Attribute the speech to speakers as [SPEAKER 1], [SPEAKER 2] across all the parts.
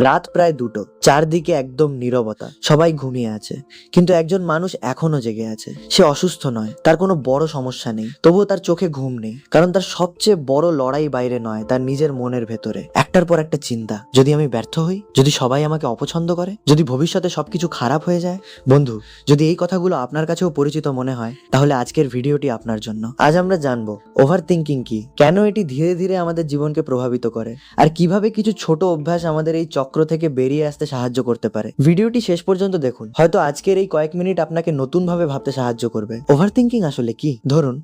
[SPEAKER 1] রাত প্রায় 2টো, চারদিকে একদম নীরবতা, সবাই ঘুমিয়ে আছে, কিন্তু একজন মানুষ এখনো জেগে আছে। সে অসুস্থ নয়, তার কোনো বড় সমস্যা নেই, তবুও তার চোখে ঘুম নেই, কারণ তার সবচেয়ে বড় লড়াই বাইরে নয়, তার নিজের মনের ভেতরে একটার পর একটা চিন্তা। যদি আমি ব্যর্থ হই, যদি সবাই আমাকে অপছন্দ করে, যদি ভবিষ্যতে সবকিছু খারাপ হয়ে যায়। বন্ধু, যদি এই কথাগুলো আপনার কাছেও পরিচিত মনে হয়, তাহলে আজকের ভিডিওটি আপনার জন্য। আজ আমরা জানবো ওভার থিঙ্কিং কি, কেন এটি ধীরে ধীরে আমাদের জীবনকে প্রভাবিত করে, আর কিভাবে কিছু ছোট অভ্যাস আমাদের এই চক্র থেকে বেরিয়ে আসতে সাহায্য করতে পারে। ভিডিওটি শেষ পর্যন্ত দেখুন, হয়তো আজকের এই কয়েক মিনিট আপনাকে নতুনভাবে ভাবতে সাহায্য করবে। ওভার থিঙ্কিং আসলে কি? ধরুন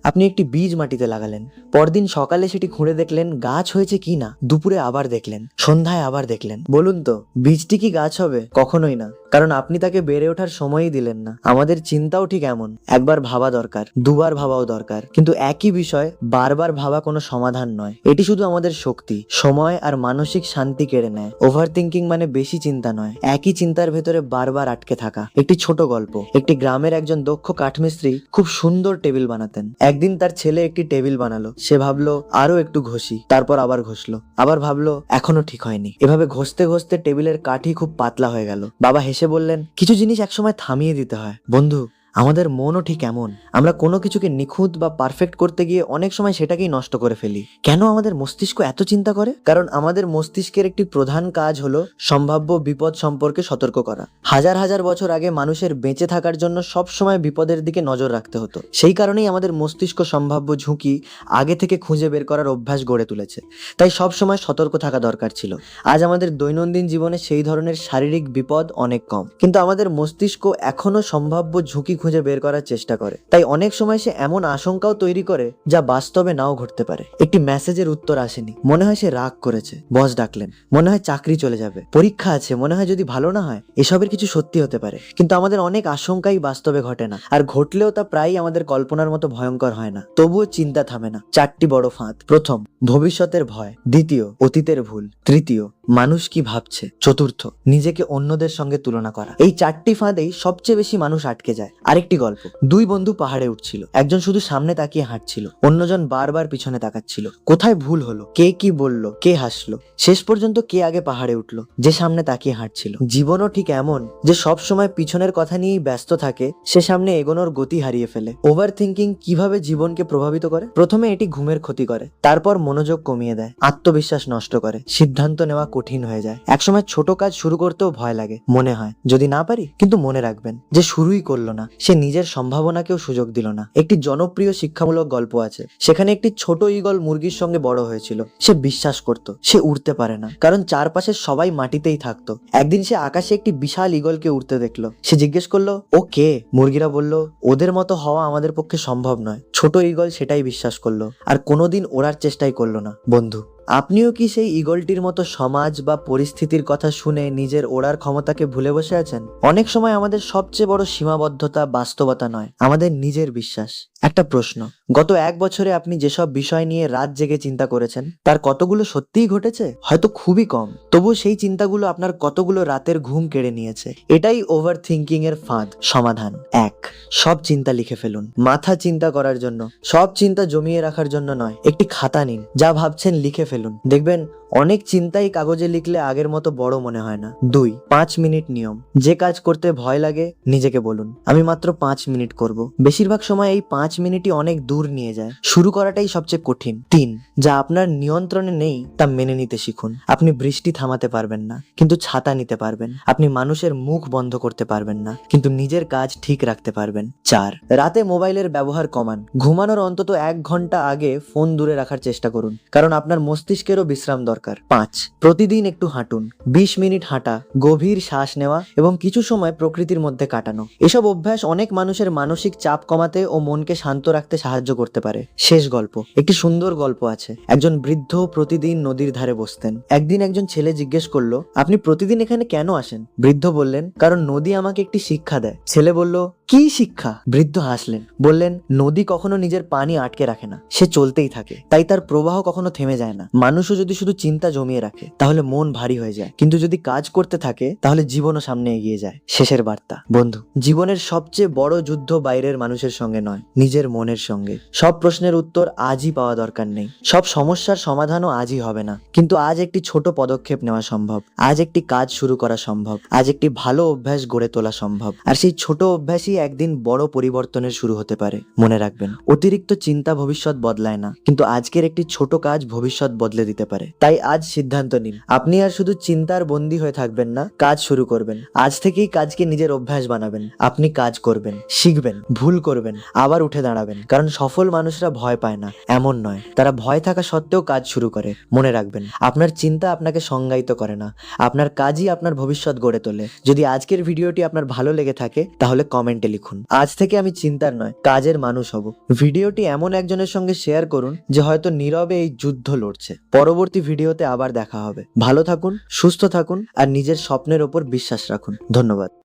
[SPEAKER 1] আপনি একটি বীজ মাটিতে লাগালেন, পরদিন সকালে সেটি খুঁড়ে দেখলেন গাছ হয়েছে কি না, দুপুরে আবার দেখলেন, সন্ধ্যায় আবার দেখলেন। বলুন তো, বীজটি কি গাছ হবে? কখনোই না, কারণ আপনি তাকে বেড়ে ওঠার সময়ই দিলেন না। আমাদের চিন্তাও ঠিক এমন, একবার ভাবা দরকার, দুবার ভাবাও দরকার, কিন্তু একই বিষয় বারবার ভাবা কোনো সমাধান নয়। এটি শুধু আমাদের শক্তি, সময় আর মানসিক শান্তি কেড়ে নেয়। ওভার থিঙ্কিং মানে বেশি চিন্তা নয়, একই চিন্তার ভেতরে বারবার আটকে থাকা। একটি ছোট গল্প। একটি গ্রামের একজন দক্ষ কাঠমিস্ত্রি খুব সুন্দর টেবিল বানাতেন। একদিন তার ছেলে একটি টেবিল বানালো। সে ভাবলো আরো একটু ঘষি, তারপর আবার ঘষলো, আবার ভাবলো এখনো ঠিক হয়নি। এভাবে ঘষতে ঘষতে টেবিলের কাঠই খুব পাতলা হয়ে গেল। বাবা হেসে বললেন, কিছু জিনিস একসময় থামিয়ে দিতে হয়। বন্ধু, আমাদের মনও ঠিক এমন। আমরা কোনো কিছুকে নিখুঁত বা পারফেক্ট করতে গিয়ে অনেক সময় সেটাকেই নষ্ট করে ফেলি। কেন আমাদের মস্তিষ্ক এত চিন্তা করে? কারণ আমাদের মস্তিষ্কের একটি প্রধান কাজ হলো সম্ভাব্য বিপদ সম্পর্কে সতর্ক করা। হাজার হাজার বছর আগে মানুষের বেঁচে থাকার জন্য সব সময় বিপদের দিকে নজর রাখতে হতো। সেই কারণেই আমাদের মস্তিষ্ক সম্ভাব্য ঝুঁকি আগে থেকে খুঁজে বের করার অভ্যাস গড়ে তুলেছে। তাই সব সময় সতর্ক থাকা দরকার ছিল। আজ আমাদের দৈনন্দিন জীবনে সেই ধরনের শারীরিক বিপদ অনেক কম, কিন্তু আমাদের মস্তিষ্ক এখনো সম্ভাব্য ঝুঁকি খুঁজে বের করার চেষ্টা করে। তাই অনেক সময় সে এমন আশঙ্কাও তৈরি করে যা বাস্তবে নাও ঘটতে পারে। একটি মেসেজের উত্তর আসেনি, মনে হয় সে রাগ করেছে। বস ডাকলেন, মনে হয় চাকরি চলে যাবে। পরীক্ষা আছে, মনে হয় যদি ভালো না হয়। এসবের কিছু সত্যি হতে পারে, কিন্তু আমাদের অনেক আশঙ্কাই বাস্তবে ঘটে না, আর ঘটলেও তা প্রায়ই আমাদের কল্পনার মতো ভয়ঙ্কর হয় না। তবুও চিন্তা থামে না। 4টি বড় ফাঁদ। প্রথম, ভবিষ্যতের ভয়। দ্বিতীয়, অতীতের ভুল। তৃতীয়, মানুষ কি ভাবছে। চতুর্থ, নিজেকে অন্যদের সঙ্গে তুলনা করা। এই 4টি ফাঁদেই সবচেয়ে বেশি মানুষ আটকে যায়। আরেকটি গল্প। দুই বন্ধু পাহাড়ে উঠছিল। একজন শুধু সামনে তাকিয়ে হাঁটছিল, অন্যজন বারবার পিছনে তাকাচ্ছিল। কোথায় ভুল হলো, কে কি বললো, কে হাসলো, শেষ পর্যন্ত কে আগে পাহাড়ে উঠলো? যে সামনে তাকিয়ে হাঁটছিল। জীবনও ঠিক এমন, যে সব সময় পিছনের কথা নিয়েই ব্যস্ত থাকে, সে সামনে এগোনোর গতি হারিয়ে ফেলে। ওভার থিঙ্কিং কিভাবে জীবনকে প্রভাবিত করে? প্রথমে এটি ঘুমের ক্ষতি করে, তারপর মনোযোগ কমিয়ে দেয়, আত্মবিশ্বাস নষ্ট করে, সিদ্ধান্ত নেওয়া কঠিন হয়ে যায়। একসময় ছোট কাজ শুরু করতেও ভয় লাগে, মনে হয় যদি না পারি। কিন্তু মনে রাখবেন, যে শুরুই করলো না, সে নিজের সম্ভাবনাকেও সুযোগ দিল না। একটি জনপ্রিয় শিক্ষামূলক গল্প আছে, সেখানে একটি ছোট ঈগল মুরগির সঙ্গে বড় হয়েছিল। সে বিশ্বাস করত সে উড়তে পারে না, কারণ চারপাশে সবাই মাটিতেই থাকতো। একদিন সে আকাশে একটি বিশাল ঈগলকে উড়তে দেখলো। সে জিজ্ঞেস করলো, ও কে? মুরগিরা বলল, ওদের মতো হওয়া আমাদের পক্ষে সম্ভব নয়। ছোট ঈগল সেটাই বিশ্বাস করলো, আর কোনোদিন ওড়ার চেষ্টাই করলো না। বন্ধু, আপনিও কি সেই ঈগলটির মতো সমাজ বা পরিস্থিতির কথা শুনে নিজের ওড়ার ক্ষমতাকে ভুলে বসে আছেন? অনেক সময় আমাদের সবচেয়ে বড় সীমাবদ্ধতা বাস্তবতা নয়, আমাদের নিজের বিশ্বাস। একটা প্রশ্ন, গত 1 বছরে আপনি যেসব বিষয় নিয়ে রাত জেগে চিন্তা করেছেন, তার কতগুলো সত্যিই ঘটেছে? হয়তো খুবই কম, তবু সেই চিন্তাগুলো আপনার কতগুলো রাতের ঘুম কেড়ে নিয়েছে। এটাই ওভার থিঙ্কিং এর ফাঁদ। সমাধান 1, সব চিন্তা লিখে ফেলুন। মাথা চিন্তা করার জন্য, সব চিন্তা জমিয়ে রাখার জন্য নয়। একটি খাতা নিন, যা ভাবছেন লিখে ফেলুন। দেখবেন অনেক চিন্তাই কাগজে লিখলে আগের মতো বড় মনে হয় না। 2, 5 মিনিট নিয়ম। যে কাজ করতে ভয় লাগে, নিজেকে বলুন, আমি মাত্র 5 মিনিট করব। বেশিরভাগ সময় এই 5 মিনিটই অনেক দূর নিয়ে যায়। শুরু করাটাই সবচেয়ে কঠিন। 3, যা আপনার নিয়ন্ত্রণে নেই তা মেনে নিতে শিখুন। আপনি বৃষ্টি থামাতে পারবেন না, কিন্তু ছাতা নিতে পারবেন। আপনি মানুষের মুখ বন্ধ করতে পারবেন না, কিন্তু নিজের কাজ ঠিক রাখতে পারবেন। 4, রাতে মোবাইলের ব্যবহার কমান। ঘুমানোর অন্তত 1 ঘন্টা আগে ফোন দূরে রাখার চেষ্টা করুন, কারণ আপনার মস্তিষ্কেরও বিশ্রাম দরকার। 5, প্রতিদিন একটু হাঁটুন। 20 মিনিট হাঁটা, গভীর শ্বাস নেওয়া এবং কিছু সময় প্রকৃতির মধ্যে কাটানো। এসব অভ্যাস অনেক মানুষের মানসিক চাপ কমাতে ও মনকে শান্ত রাখতে সাহায্য করতে পারে। শেষ গল্প। একটি সুন্দর গল্প আছে। একজন বৃদ্ধ প্রতিদিন নদীর ধারে বসতেন। একদিন একজন ছেলে জিজ্ঞেস করলো, আপনি প্রতিদিন এখানে কেন আসেন? বৃদ্ধ বললেন, কারণ নদী আমাকে একটি শিক্ষা দেয়। ছেলে বলল, কি শিক্ষা? বৃদ্ধ হাসলেন, বললেন, নদী কখনো নিজের পানি আটকে রাখে না, সে চলতেই থাকে, তাই তার প্রবাহ কখনো থেমে যায় না। মানুষও যদি শুধু চিন্তা জমিয়ে রাখে তাহলে মন ভারী হয়ে যায়, কিন্তু যদি কাজ করতে থাকে তাহলে জীবনও সামনে এগিয়ে যায়। শেষের বার্তা, বন্ধু, জীবনের সবচেয়ে বড় যুদ্ধ বাইরের মানুষের সঙ্গে নয়, নিজের মনের সঙ্গে। সব প্রশ্নের উত্তর আজই পাওয়া দরকার নেই, সব সমস্যার সমাধানও আজই হবে না, কিন্তু আজ একটি ছোট পদক্ষেপ নেওয়া সম্ভব, আজ একটি কাজ শুরু করা সম্ভব, আজ একটি ভালো অভ্যাস গড়ে তোলা সম্ভব। আর সেই ছোট অভ্যাসই একদিন বড় পরিবর্তনের শুরু হতে পারে। মনে রাখবেন, অতিরিক্ত চিন্তা ভবিষ্যৎ বদলায় না, কিন্তু আজকের একটি ছোট কাজ ভবিষ্যৎ বদলে দিতে পারে। তাই আজ সিদ্ধান্ত নিন, আপনি আর শুধু চিন্তার বন্দী হয়ে থাকবেন না, কাজ শুরু করবেন। আজ থেকেই কাজকে নিজের অভ্যাস বানাবেন। আপনি কাজ করবেন, শিখবেন, ভুল করবেন, আবার উঠে দাঁড়াবেন। কারণ সফল মানুষরা ভয় পায় না, এমন নয়, তারা ভয় থাকা সত্ত্বেও কাজ শুরু করে। মনে রাখবেন, আপনার চিন্তা আপনাকে সংজ্ঞায়িত করে না, আপনার কাজই আপনার ভবিষ্যৎ গড়ে তোলে। যদি আজকের ভিডিওটি আপনার ভালো লেগে থাকে তাহলে কমেন্টে লিখুন, আজ থেকে আমি চিন্তার নয়, কাজের মানুষ হব। ভিডিওটি এমন একজনের সঙ্গে শেয়ার করুন যে হয়তো নীরবে এই যুদ্ধ লড়ছে। পরবর্তী ভিডিওতে আবার দেখা হবে। ভালো থাকুন, সুস্থ থাকুন আর নিজের স্বপ্নের ওপর বিশ্বাস রাখুন। ধন্যবাদ।